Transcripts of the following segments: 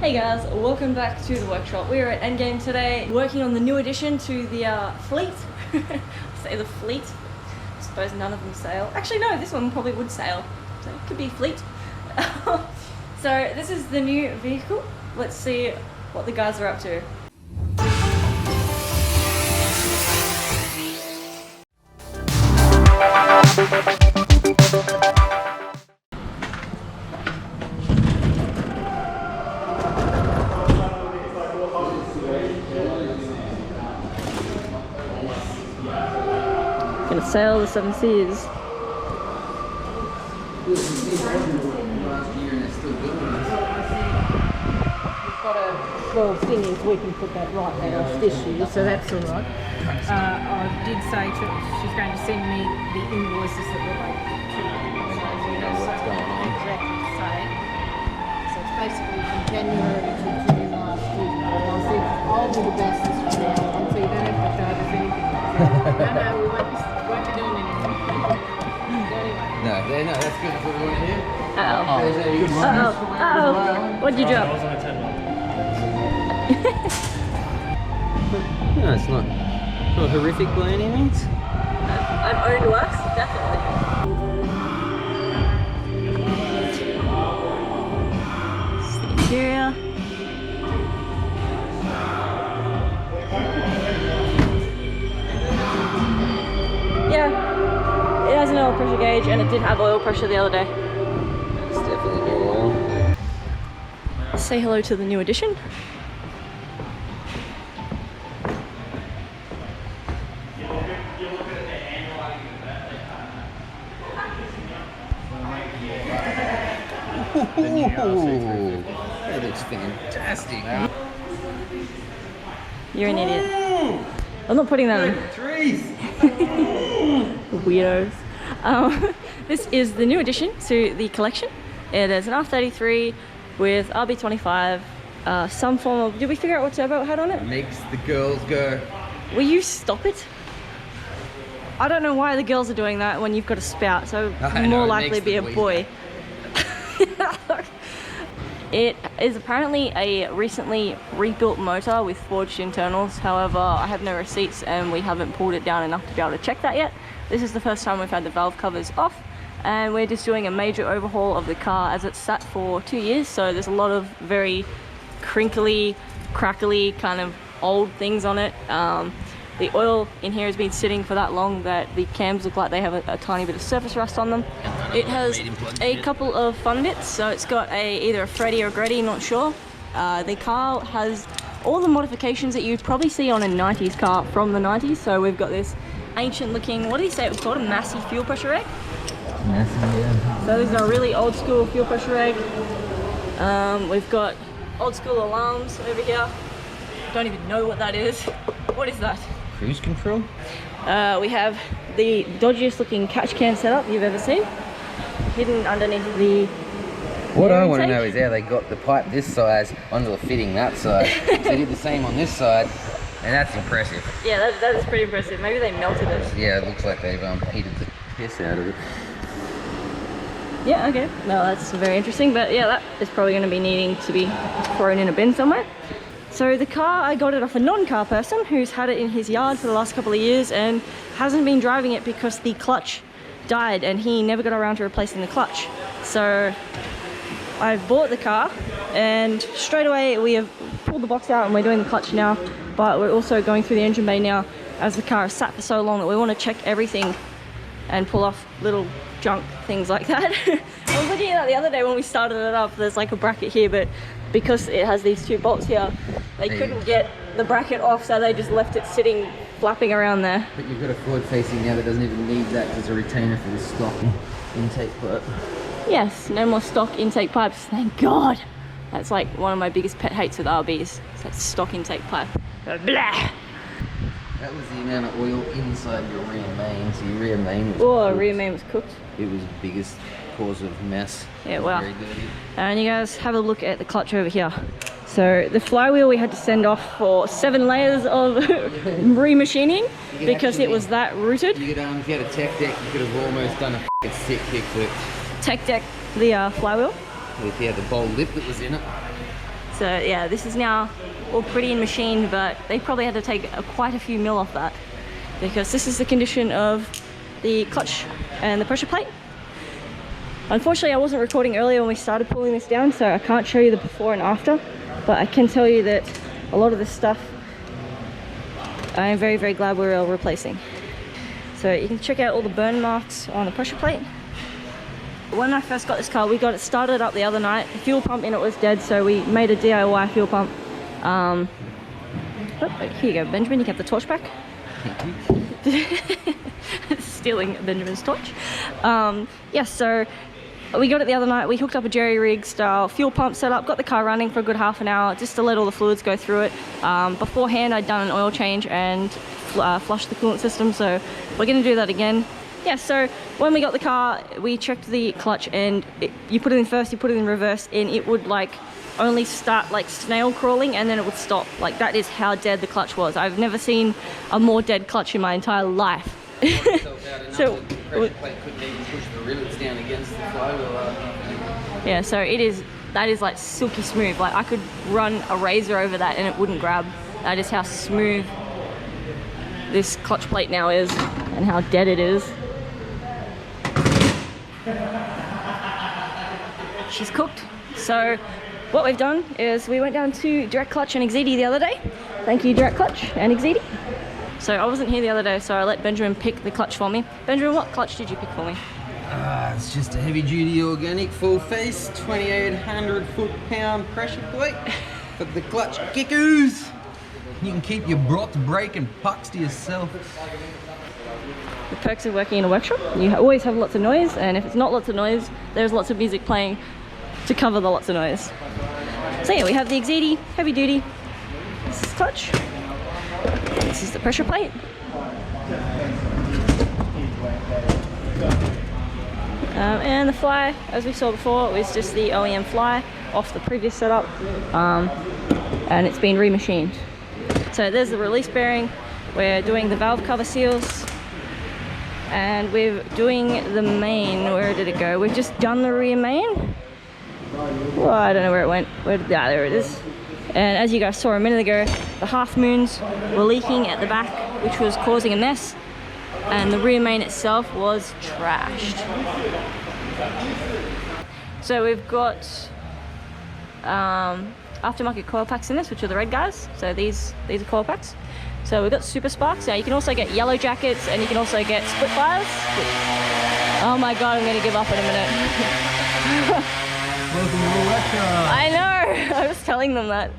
Hey guys, welcome back to the workshop. We're at Endgame today, working on the new addition to the fleet. Say the fleet. I suppose none of them sail. Actually no, this one probably would sail. So it could be fleet. So this is the new vehicle. Let's see what the guys are up to. Gonna sail the 7 seas. We've got a little thing is we can put that right there off this year, so that's alright. I did say she's going to send me the invoices that we're waiting to. So you know what's going on. Exactly say. So it's basically from January to June last year. And I said, I'll do the best this from now on, so you don't have to charge us anything. No, we won't be doing anything. No, that's good for everyone here. What'd you drop? No, it's not horrific by any means. I've owned worse, definitely. It's the interior. Yeah, it has an oil pressure gauge and it did have oil pressure the other day. It's definitely new oil. Say hello to the new addition. That looks fantastic. You're an idiot. I'm not putting that on. Weirdos. This is the new addition to the collection. It is an R33 with RB25, some form of... Did we figure out what turbo it had on it? Makes the girls go. Will you stop it? I don't know why the girls are doing that when you've got a spout, so more likely be a boy. It is apparently a recently rebuilt motor with forged internals. However, I have no receipts and we haven't pulled it down enough to be able to check that yet. This is the first time we've had the valve covers off, and we're just doing a major overhaul of the car as it's sat for 2 years. So there's a lot of very crinkly, crackly kind of old things on it. The oil in here has been sitting for that long that the cams look like they have a tiny bit of surface rust on them. It has a couple of fun bits, so it's got either a Freddy or a Greddy, not sure. The car has all the modifications that you'd probably see on a 90s car from the 90s. So we've got this ancient looking, what do you say it was called, a Massey fuel pressure egg? Massey, yeah. So these are a really old school fuel pressure egg. We've got old school alarms over here. Don't even know what that is. What is that? Cruise control? We have the dodgiest looking catch can setup you've ever seen, hidden underneath the... What I want to know is how they got the pipe this size onto the fitting that side. They did the same on this side, and that's impressive. Yeah, that is pretty impressive. Maybe they melted it. Yeah, it looks like they've heated the piss out of it. Yeah, okay. Well, that's very interesting, but yeah, that is probably going to be needing to be thrown in a bin somewhere. So the car, I got it off a non-car person who's had it in his yard for the last couple of years and hasn't been driving it because the clutch died and he never got around to replacing the clutch. So I've bought the car and straight away we have pulled the box out and we're doing the clutch now, but we're also going through the engine bay now as the car has sat for so long that we want to check everything and pull off little junk things like that. I was looking at that the other day when we started it up. There's like a bracket here, but because it has these 2 bolts here, they couldn't get the bracket off, so they just left it sitting, flapping around there. But you've got a forward facing now that doesn't even need that because it's a retainer for the stock intake pipe. Yes, no more stock intake pipes, thank God. That's like one of my biggest pet hates with RBs, is that stock intake pipe. Blah. That was the amount of oil inside your rear main, so your rear main was cooked. Rear main was cooked. It was the biggest cause of mess. Yeah, wow. Very dirty. And you guys have a look at the clutch over here. So the flywheel we had to send off for 7 layers of remachining because it was that rooted. You could, if you had a tech deck, you could have almost done a sick kickflip. Tech deck the flywheel. With the bowl lip that was in it. So So yeah, this is now all pretty and machined, but they probably had to take quite a few mil off that, because this is the condition of the clutch and the pressure plate. Unfortunately, I wasn't recording earlier when we started pulling this down, so I can't show you the before and after, but I can tell you that a lot of this stuff I am very, very glad we're replacing. So you can check out all the burn marks on the pressure plate. When I first got this car, we got it started up the other night. The fuel pump in it was dead, so we made a DIY fuel pump. Oh, here you go, Benjamin, you can have the torch back. Stealing Benjamin's torch. Yeah, so we got it the other night. We hooked up a jerry rig style fuel pump setup, got the car running for a good half an hour just to let all the fluids go through it. Beforehand, I'd done an oil change and flushed the coolant system, so we're going to do that again. Yeah, so when we got the car, we checked the clutch, and you put it in first, you put it in reverse, and it would like only start like snail crawling, and then it would stop. Like, that is how dead the clutch was. I've never seen a more dead clutch in my entire life. So the pressure plate couldn't even push the rivets down against the flywheel. Yeah, so that is like silky smooth. Like, I could run a razor over that and it wouldn't grab. That is how smooth this clutch plate now is, and how dead it is. She's cooked. So what we've done is we went down to Direct Clutch and Exedi the other day. Thank you, Direct Clutch and Exedi. So I wasn't here the other day, so I let Benjamin pick the clutch for me. Benjamin, what clutch did you pick for me? It's just a heavy duty organic full face 2800 foot-pound pressure plate for the clutch kickers. You can keep your brats, brake and pucks to yourself. The perks of working in a workshop: you always have lots of noise, and if it's not lots of noise, there's lots of music playing to cover the lots of noise. So yeah, we have the Exedi heavy duty. This is clutch. This is the pressure plate. And the fly, as we saw before, was just the OEM fly off the previous setup, and it's been remachined. So there's the release bearing. We're doing the valve cover seals, and we're doing the main. Where did it go? We've just done the rear main. Well, I don't know where it went. There it is. And as you guys saw a minute ago, the half moons were leaking at the back, which was causing a mess, and the rear main itself was trashed. So we've got aftermarket coil packs in this, which are the red guys. So these are coil packs. So we've got Super Sparks. Now you can also get yellow jackets, and you can also get split fires. Oh my god, I'm gonna give up in a minute. Welcome to the workshop. I know, I was telling them that.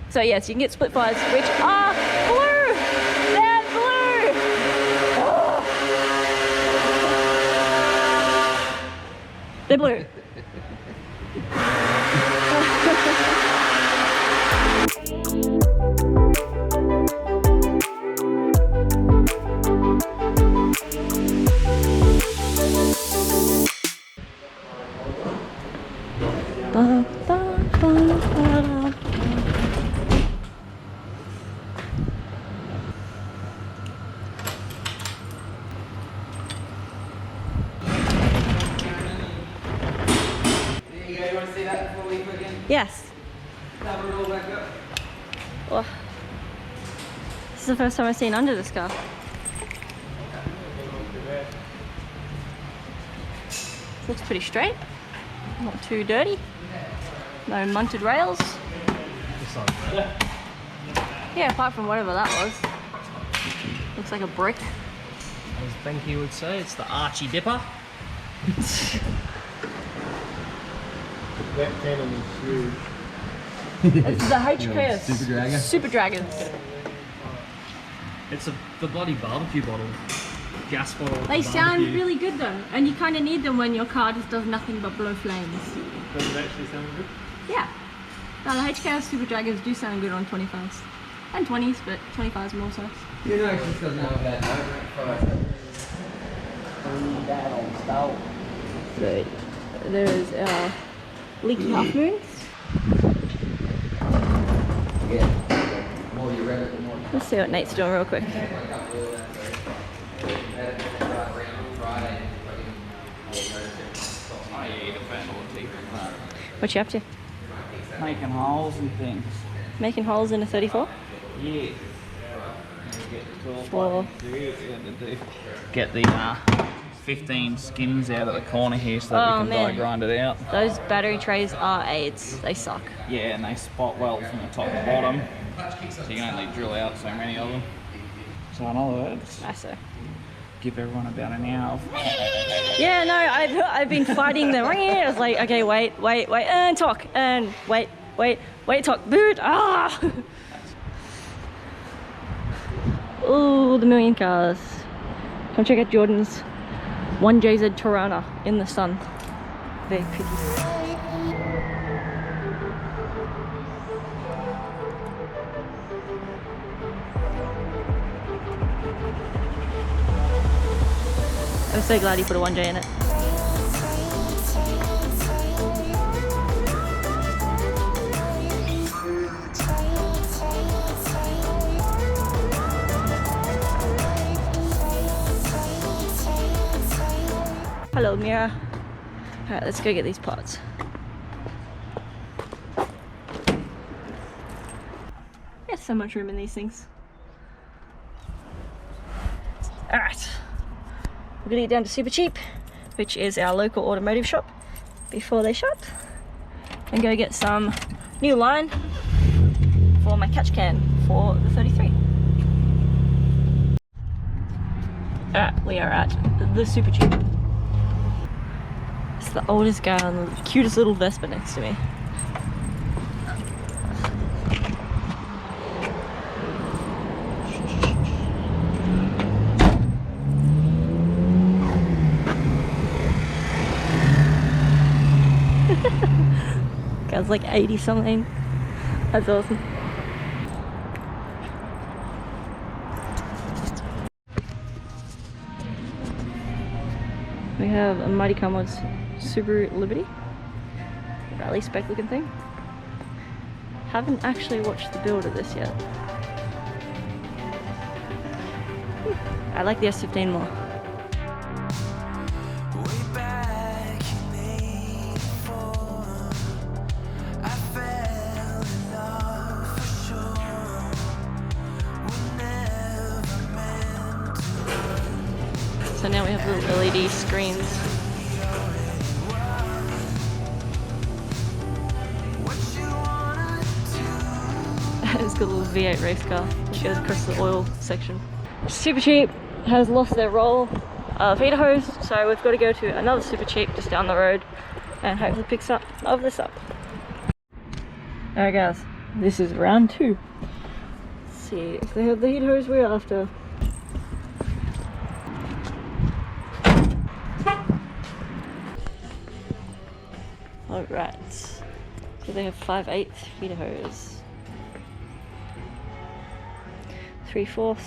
So yes, you can get split fires, which are blue! They're blue! Oh. They're blue. Yes. Cover it all back up. Well, this is the first time I've seen under this car. Looks pretty straight. Not too dirty. No munted rails. Yeah, apart from whatever that was. Looks like a brick. As Benki would say, it's the Archie Dipper. That cannon is huge. It's the HKS Super Dragon. Super Dragons. It's the bloody barbecue bottle. Gas bottle. They sound barbecue. really good though, and you kind of need them when your car just does nothing but blow flames. Does it actually sound good? Yeah. No, the HKS Super Dragons do sound good on 25s. And 20s, but 25s more so. You know, she doesn't have that So there's our leaky half moons. Yeah. More you read it, the more. Let's see what Nate's doing real quick. What you up to? making holes and things. Making holes in a 34? Yeah. For Get the 15 skins out of the corner here so that Oh, we can die man. grind it out. those battery trays are AIDS. They suck. Yeah, and they spot well from the top and bottom, so you can only drill out so many of them. So in other words, I say. give everyone about an hour of Yeah, no, I've been fighting them. I was like, okay, wait, and talk, and wait, talk, boot. Ah! Ooh, the million cars. Come check out Jordan's 1JZ Tirana in the sun. Very pretty. I'm so glad he put a 1J in it. Hello, Mira. Alright, let's go get these parts. There's so much room in these things. Alright. We're gonna get down to SuperTube, which is our local automotive shop, before they shut, and go get some new line for my catch can for the 33. Alright, we are at the SuperTube. It's the oldest guy on the cutest little Vespa next to me. Guy's like 80 something. That's awesome. We have a Mighty Car Mods Subaru Liberty, rally spec looking thing. Haven't actually watched the build of this yet. I like the S15 more. So now we have little LED screens. It's got a little V8 race car that goes across the oil section. SuperTube has lost their roll of heater hose, so we've got to go to another SuperTube just down the road and hopefully pick some of this up. Alright guys, this is round 2. Let's see if they have the heater hose we're after. Alright, so they have 5/8 heater hose. 3/4.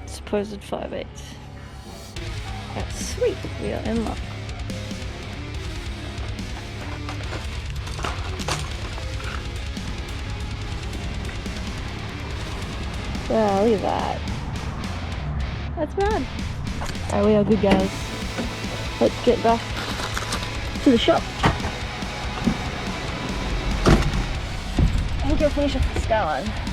Supposed 5/8. That's sweet, we are in luck. Wow, look at that. That's rad. Alright, we are good guys. Let's get back to the shop. We'll go finish off the Skyline.